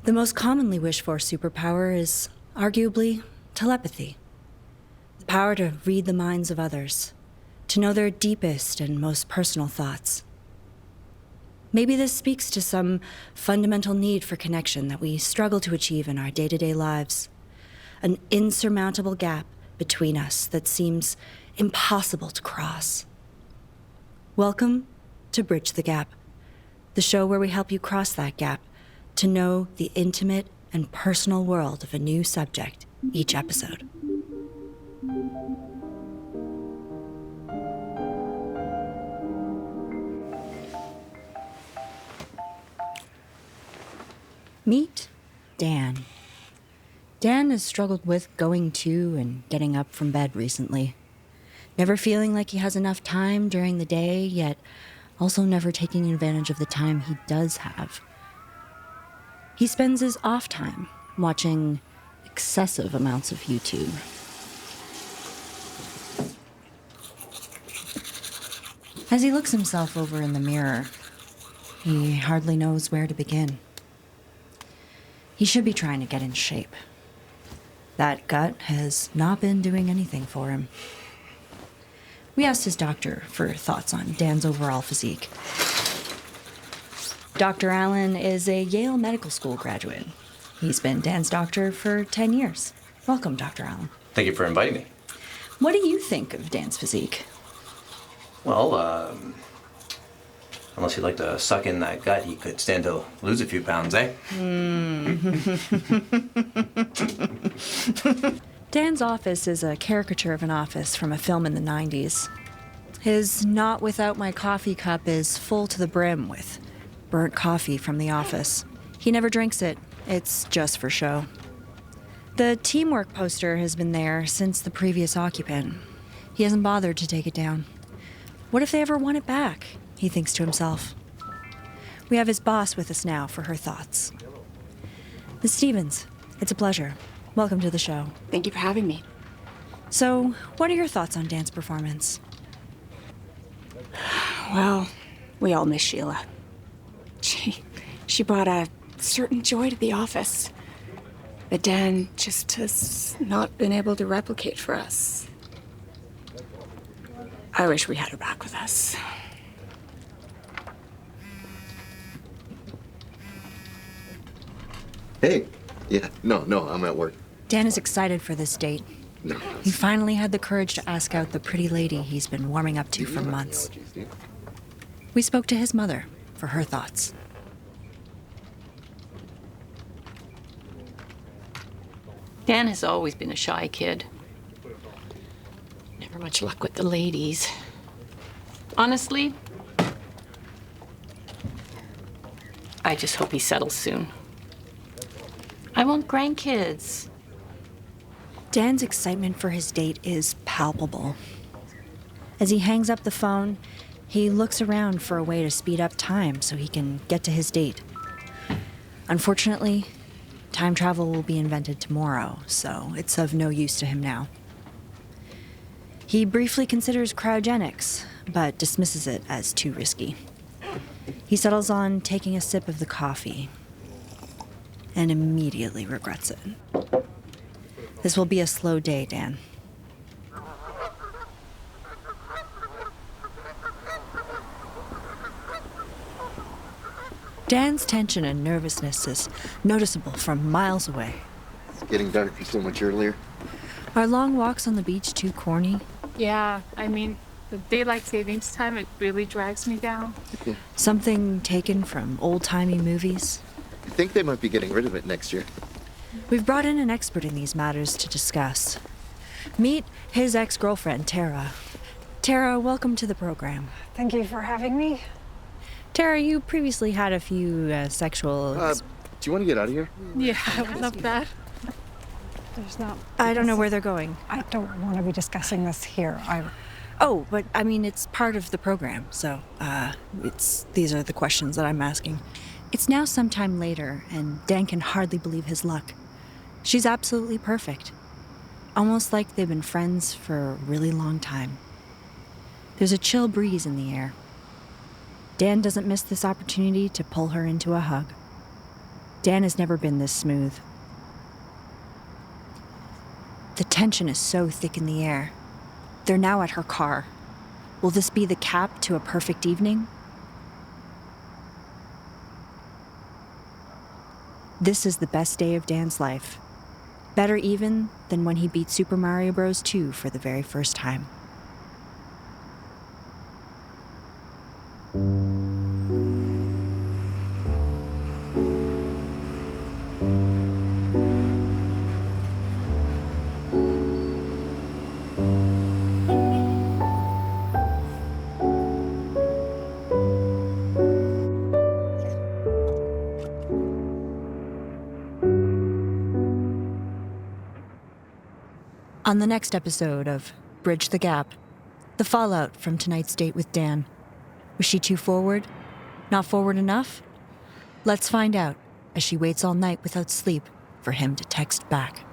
The most commonly wished for superpower is, arguably, telepathy. The power to read the minds of others, to know their deepest and most personal thoughts. Maybe this speaks to some fundamental need for connection that we struggle to achieve in our day-to-day lives. An insurmountable gap between us that seems impossible to cross. Welcome to Bridge the Gap, the show where we help you cross that gap to know the intimate and personal world of a new subject each episode. Meet Dan. Dan has struggled with going to and getting up from bed recently. Never feeling like he has enough time during the day, yet also never taking advantage of the time he does have. He spends his off time watching excessive amounts of YouTube. As he looks himself over in the mirror, he hardly knows where to begin. He should be trying to get in shape. That gut has not been doing anything for him. We asked his doctor for thoughts on Dan's overall physique. Dr. Allen is a Yale Medical School graduate. He's been Dan's doctor for 10 years. Welcome, Dr. Allen. Thank you for inviting me. What do you think of Dan's physique? Well, unless he'd like to suck in that gut, he could stand to lose a few pounds, eh? Dan's office is a caricature of an office from a film in the 90s. His not without my coffee cup is full to the brim with burnt coffee from the office. He never drinks it. It's just for show. The teamwork poster has been there since the previous occupant. He hasn't bothered to take it down. What if they ever want it back? He thinks to himself. We have his boss with us now for her thoughts. Ms. Stevens, it's a pleasure. Welcome to the show. Thank you for having me. So, what are your thoughts on Dan's performance? Well, we all miss Sheila. She brought a certain joy to the office that Dan just has not been able to replicate for us. I wish we had her back with us. Hey. Yeah, no, I'm at work. Dan is excited for this date. No. He finally had the courage to ask out the pretty lady he's been warming up to for months. We spoke to his mother for her thoughts. Dan has always been a shy kid. Never much luck with the ladies. Honestly, I just hope he settles soon. I want grandkids. Dan's excitement for his date is palpable. As he hangs up the phone, he looks around for a way to speed up time so he can get to his date. Unfortunately, time travel will be invented tomorrow, so it's of no use to him now. He briefly considers cryogenics, but dismisses it as too risky. He settles on taking a sip of the coffee and immediately regrets it. This will be a slow day, Dan. Dan's tension and nervousness is noticeable from miles away. It's getting darker so much earlier. Are long walks on the beach too corny? Yeah, I mean, the daylight savings time, it really drags me down. Something taken from old-timey movies? I think they might be getting rid of it next year. We've brought in an expert in these matters to discuss. Meet his ex-girlfriend, Tara. Tara, welcome to the program. Thank you for having me. Tara, you previously had a few sexual... Do you want to get out of here? Yeah, I would love that. There's not... I don't know where they're going. I don't want to be discussing this here. Oh, but I mean, it's part of the program, so these are the questions that I'm asking. It's now sometime later, and Dan can hardly believe his luck. She's absolutely perfect. Almost like they've been friends for a really long time. There's a chill breeze in the air. Dan doesn't miss this opportunity to pull her into a hug. Dan has never been this smooth. The tension is so thick in the air. They're now at her car. Will this be the cap to a perfect evening? This is the best day of Dan's life. Better even than when he beat Super Mario Bros. 2 for the very first time. On the next episode of Bridge the Gap, the fallout from tonight's date with Dan. Was she too forward? Not forward enough? Let's find out as she waits all night without sleep for him to text back.